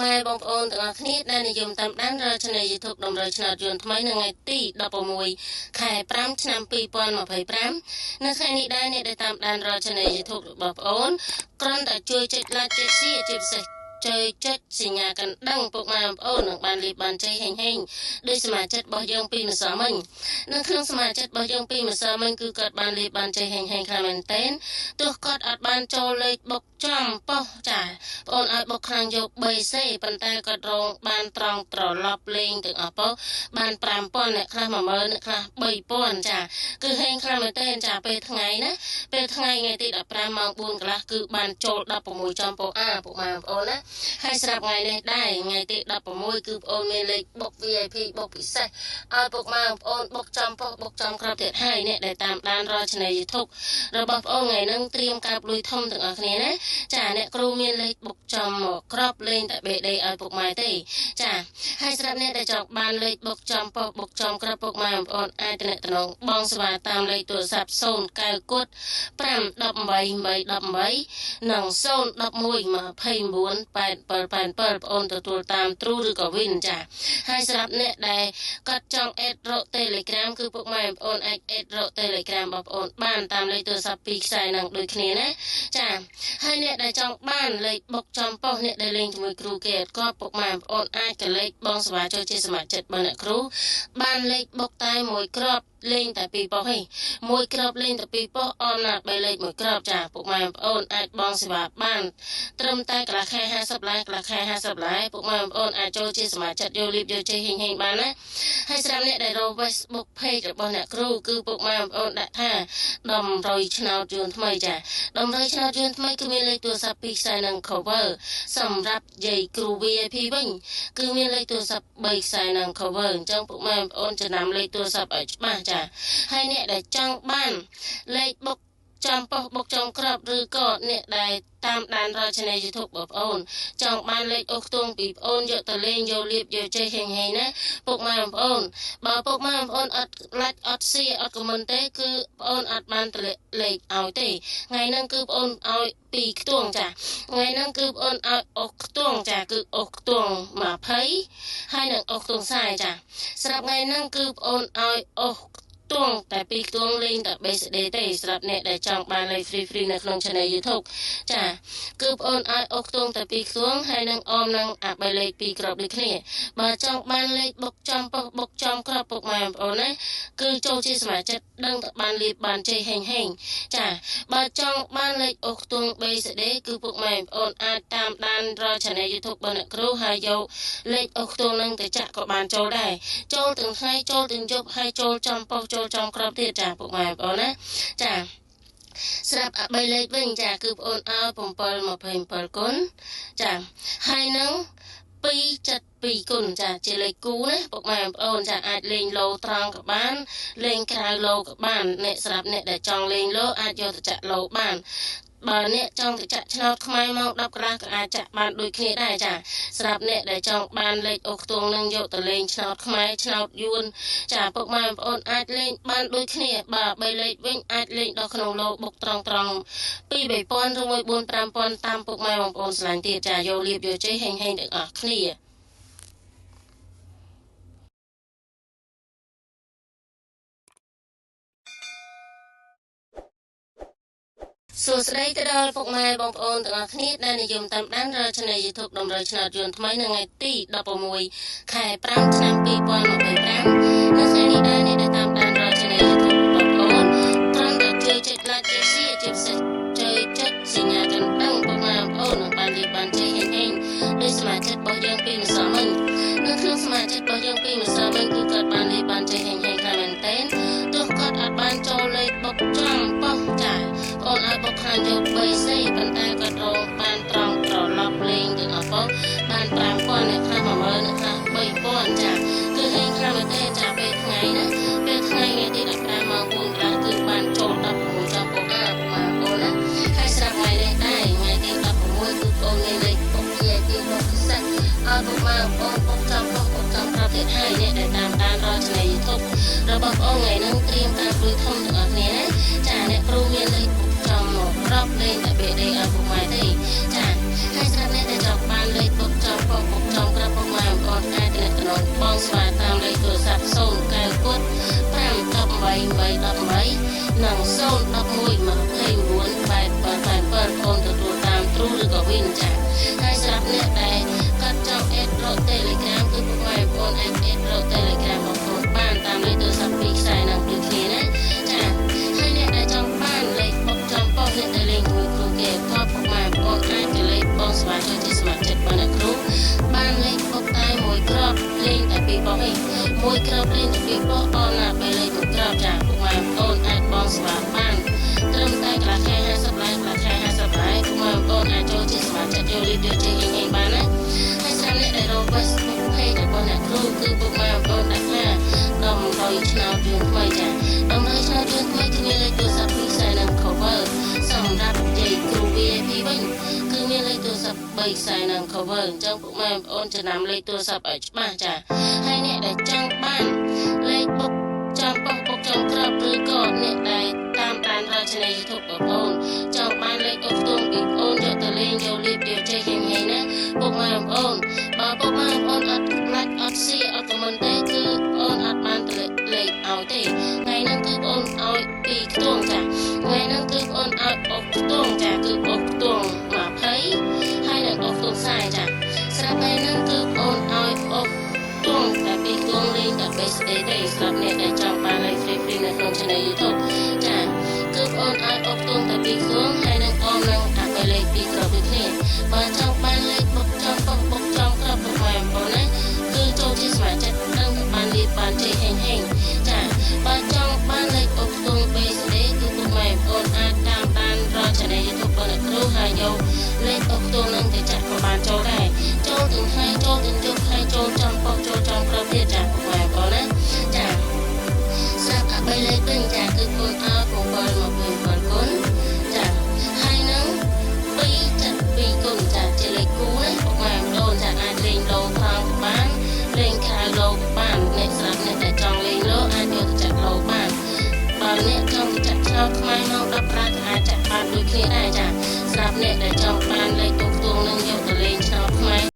ម៉ែបងប្អូនទាំងអស់គ្នាដែលនិយមតាមដានរាជធានី YouTube ដំណើរឆ្នោតយន្តថ្មីនៅថ្ងៃទី16ខែ5ឆ្នាំ2025នៅថ្ងៃនេះដែរអ្នកដែលតាមដានរាជធានី YouTube របស់បងប្អូនគ្រាន់តែជួយចុច Like ចុច Share ជាពិសេសជួយចុចសញ្ញាកណ្ដឹងពុកម៉ែបងប្អូននឹងបានលាបបានជ័យហេងដោយសមាជិករបស់យើងពីម្សិលមិញនៅក្នុងសមាជិករបស់យើងពីម្សិលមិញគឺគាត់បានលាបបានជ័យហេងខ្លាំងមែនទែនទោះគាត់អត់បានចូលលេខបុកចំប៉ុសចាបងអូនឲ្យបុកខ្លាំងយក BC ប៉ុន្តែគាត់រងបានត្រង់ត្រឡប់លេងទាំងអស់ប៉ុសបាន5000អ្នកខ្លះ10000អ្នកខ្លះ3000ចាគឺហេងខ្លាំងមែនទែនចាពេលថ្ងៃណាពេលថ្ងៃទី15ម៉ោង4កន្លះគឺបានចូល16ចំប៉ុស A ពុកម៉ែបងប្អូនណាហើយស្រាប់ថ្ងៃនេះដែរថ្ងៃទី16គឺបងអូនមានលេខបុក VIP បុកពិសេសឲ្យពុកម៉ែបងប្អូនបុកចំប៉ុសបុកចំក្របទៀតហើយអ្នកដែលតាមដានរាជធានី YouTube របស់បងប្អូនថ្ងៃហ្នឹងត្រៀមកាប់លុយធំទាំងអស់គ្នាណាចាអ្នកគ្រូមានលេខបុកចំមកក្របលេងតែ BD ឲ្យពុកម៉ែទេចាហើយសម្រាប់អ្នកដែលចង់បានលេខបុកចំប៉ុសបុកចំក្របពុកម៉ែបងប្អូនអាចទំនាក់ទំនងបងស្វាតាមលេខទូរស័ព្ទ090គុត518 818និង011 298787បងប្អូនទទួលតាម True ឬក៏ Win ចាហើយសម្រាប់អ្នកដែលគាត់ចង់អេតរក Telegram គឺពុកម៉ែបងប្អូនអាចអេតរក Telegram បងប្អូនបានតាមលេខទូរស័ព្ទ2ខ្សែនឹងដូចគ្នាណាចាហើយអ្នកដែលចង់បានលេខបុកចំប៉ុសអ្នកដែលលេងជាមួយគ្រូគេអត់ក៏ពុកម៉ែបងប្អូនអាចកលេខបងស្វាចូលជាសមាជិករបស់អ្នកគ្រូបានលេខបុកតែមួយគ្រាប់លេងតែ2ប៉ុសឯងមួយគ្រាប់លេងតែ2ប៉ុសអមណាត់3លេខមួយគ្រាប់ចាពុកម៉ែបងប្អូនអាចបងសេវាបានត្រឹមតែកន្លះខែ50ឡាយកន្លះខែ50ឡាយពុកម៉ែបងប្អូនអាចចូលជាសមាជិកយកលៀបយកជ័យហេងបានណាហើយស្រាប់អ្នកដែលរក Facebook Page របស់អ្នកគ្រូគឺពុកម៉ែបងប្អូនដាក់ថាដំរុយឆ្នោតយួនថ្មីចាដំរុយឆ្នោតយួនថ្មីគឺមានលេខទូរស័ព្ទ2ខ្សែនិង cover សម្រាប់យាយគ្រូ VIP វិញគឺមានលេខទូរស័ព្ទ3ខ្សែនិង cover អញ្ចឹងពុកម៉ែបងប្អូនចំណាំលេខទូរស័ព្ទឲ្យច្បាស់ចាហើយអ្នកដែលចង់បានលេខបុកចំប៉ុសបុកចំក្របឬក៏អ្នកដែលតាមដានរាជធានី YouTube បងប្អូនចង់បានលេខអូសខ្ទង់ពីបងប្អូនយកទៅលេងយកលៀបយកជ័យហេងណាពុកម៉ែបងប្អូនបើពុកម៉ែបងប្អូនអត់ like អត់ share អត់ comment ទេគឺបងប្អូនអត់បានទៅលេខឲ្យទេថ្ងៃហ្នឹងគឺបងប្អូនឲ្យ2ខ្ទង់ចាថ្ងៃហ្នឹងគឺបងប្អូនឲ្យអូសខ្ទង់ចាគឺអូសខ្ទង់20ហើយនិងអូសខ្ទង់40ចាស្រាប់ថ្ងៃហ្នឹងគឺបងប្អូនឲ្យអូសខ្ទង់តែ2ខ្ទង់លេងតែ BCD ទេសម្រាប់អ្នកដែលចង់បានលេខ free នៅក្នុង channel YouTube ចាគឺបងប្អូនឲ្យអូសខ្ទង់តែ2ខ្ទង់ហើយនឹងអមនឹងអា3លេខ2គ្រាប់ដូចគ្នាបើចង់បានលេខបុកចំប៉ុសបុកចំគ្រាប់ពុកម៉ែបងប្អូនណាគឺចូលជាសមាជិកដឹងតែបានលៀបបានជ័យហេងចាបើចង់បានលេខអូសខ្ទង់ BCD គឺពុកម៉ែបងប្អូនអាចតាមដានរាល់ channel YouTube របស់អ្នកគ្រូហើយយកលេខអូសខ្ទង់នឹងទៅចាក់ក៏បានចូលដែរចូលទាំងថ្ងៃចូលទាំងយប់ហើយចូលចំប៉ុសចូលចំក្របទៀតចាពុកម៉ែបងប្អូនណាចាស្រាប់3លេខវិញចាគឺបងប្អូនឲ្យ727គុណចាហើយនឹង272គុណចាជាលេខគូណាពុកម៉ែបងប្អូនចាអាចលេងឡូត្រង់ក៏បានលេងក្រៅឡូក៏បានអ្នកស្រាប់អ្នកដែលចង់លេងឡូអាចយកទៅចាក់ឡូបានបើអ្នកចង់ទៅចាក់ឆ្នោតខ្មែរមក10កន្លះក៏អាចចាក់បានដូចគ្នាដែរចាសម្រាប់អ្នកដែលចង់បានលេខអូសខ្ទង់នឹងយកទៅលេងឆ្នោតខ្មែរឆ្នោតយួនចាពុកម៉ែបងប្អូនអាចលេងបានដូចគ្នាបើ3លេខវិញអាចលេងដល់ក្នុងឡូបុកត្រង់2 3000ឬមួយ4 5000តាមពុកម៉ែបងប្អូនស្រឡាញ់ទៀតចាយកលៀបយកជ័យហេងទាំងអស់គ្នាសួស្តីទៅដល់ពុកម៉ែបងប្អូនទាំងអស់គ្នាដែលនិយមតាមដានរាជធានី YouTube ដំណើរឆ្នោតយន្តថ្មីនៅថ្ងៃទី16ខែ5ឆ្នាំ2025នៅថ្ងៃនេះដែរអ្នកដែលតាមដានរាជធានី YouTube បងប្អូនត្រង់តែជួយចុច Like ចុច Share ជាពិសេសជួយចុចសញ្ញាកណ្ដឹងពុកម៉ែបងប្អូននឹងបានលៀបបានជ័យហេងដោយសមាជិករបស់យើងពីម្សិលមិញនៅក្នុងសមាជិករបស់យើងពីម្សិលមិញគឺគាត់បានលៀបបានជ័យហេងខ្លាំងមែនទែនទោះគាត់អត់បានចូលលេខបុកចំប៉ុសចាអូនឲ្យបុកខាងយក BC ប៉ុន្តែគាត់រងបានត្រង់ត្រឡប់លេងទាំងអស់ប៉ុសបាន5000អ្នកខ្លះ10000អ្នកខ្លះ3000ចាគឺហេងខ្លាំងមែនទែនចាពេលថ្ងៃណាពេលថ្ងៃទី15ម៉ោង4កន្លះគឺបានចូល16ចំប៉ុស A បងប្អូនណាហើយស្រាប់ថ្ងៃនេះដែរថ្ងៃទី16គឺបងមានលេខបុក VIP បុកពិសេសឲ្យពុកម៉ែបងប្អូនបុកចំប៉ុសបុកចំប្រាប់ទៀតហើយអ្នកដែលតាមដានរាល់ channel YouTube របស់បងប្អូនថ្ងៃហ្នឹងត្រៀមការព្រួយធំទាំងអស់គ្នាណាចាអ្នកគ្រូមានលេខចំមករាប់លេងតែ BD ឲ្យពុកម៉ែទេចាហើយស្រាប់អ្នកដែលចង់បានលេខបុកចំប៉ុស របស់វិញមួយក្របរៀនពីពោះអូនណាពេលលេខមួយក្របចាពុកម៉ែអូនអាចបងស្វាបានត្រឹមតែកន្លះខែ50ឡើងកន្លះខែ50ឡើងពុកម៉ែអូនអាចចូលជាសមាជិកចូលរៀបយកជាហេងបានណាហើយស្រាប់អ្នកដែលរក Facebook page របស់អ្នកគ្រូគឺពុកម៉ែអូនដាក់ថាដំរយឆ្នោតយួនថ្មីចាដំរយឆ្នោតយួនថ្មីគឺមានលេខទូរស័ព្ទពិសេសនិង cover សម្រាប់និយាយគ្រូ VIP វិញគឺមានលេខទូរស័ព្ទ3ខ្សែនិង cover អញ្ចឹងពុកម៉ែអូនចំណាំលេខទូរស័ព្ទឲ្យច្បាស់ចាហើយអ្នកដែលចង់បានលេខបុកចំប៉ុស្តិ៍បុកចំក្របឬក៏អ្នកដែលតាមដានរាជនី YouTube បងប្អូនចង់បានលេខអុកខ្ទង់ពីអូនយកទៅលេងយកលៀបយកចេះហេងណាពុកម៉ែអូនបើពុកម៉ែអូនអត់ឡាច់អត់ស៊ីអត់ខមមិនទេគឺអូនអត់បានទៅលេខឲ្យទេថ្ងៃហ្នឹងគឺអូនឲ្យ2ខ្ទង់ចាថ្ងៃហ្នឹងគឺអូនឲ្យអុកខ្ទង់ចាគឺអុកខ្ទង់20ហើយនឹងអុកខ្ទង់40ចាស្រាប់ហើយហ្នឹងគឺអូនឲ្យអុកខ្ទង់តែ2ខ្ទង់លេងតែ BSD ទេស្រាប់អ្នកដែលចង់បានលេខ free នៅក្នុង channel YouTube ចាគឺអូនឲ្យអុកខ្ទង់តែ2ខ្ទង់ហើយនឹងអូននឹងដាក់លេខ2ក្របដូចគ្នាបើចង់បានលេខបុកចំប៉ុស្តិ៍បុកចំក្របពុកម៉ែបងណាគឺចូលជាសមាជិកនឹងបានលៀបបានជ័យហេងចាបើចង់បានលេខអុកខ្ទង់ BSD គឺពុកម៉ែអូនអាចតាមដានរាល់ channel YouTube របស់អ្នកគ្រូហើយយកលេខអុកខ្ទង់នឹងទៅចាក់ក៏បានចូលដែរចូលទាំងថ្ងៃចូលទាំងយប់ហើយចូលចំប៉ុស្តិ៍ចូលចំក្របទៀតចាពុកម៉ែបងណាចាស្រាប់អា3លេខវិញចាគឺគុណអោ7មក7គុណចាហើយនឹង2គុណចាជាលេខគូណាពុកម៉ែអូនចាអាចលេងលោត្រង់បានលេងក្រៅលោបានអ្នកស្រាប់អ្នកដែលចង់លេងលោអាចយកទៅចាក់លោបានបើអ្នកចង់ទៅចាក់ឆ្នោតខ្មែរម៉ោង10ក៏អាចចាក់បានដូចគ្នាដែរចាស្រាប់អ្នកដែលចង់បានលេខអុកខ្ទង់នឹងយកទៅលេងឆ្នោតខ្មែរ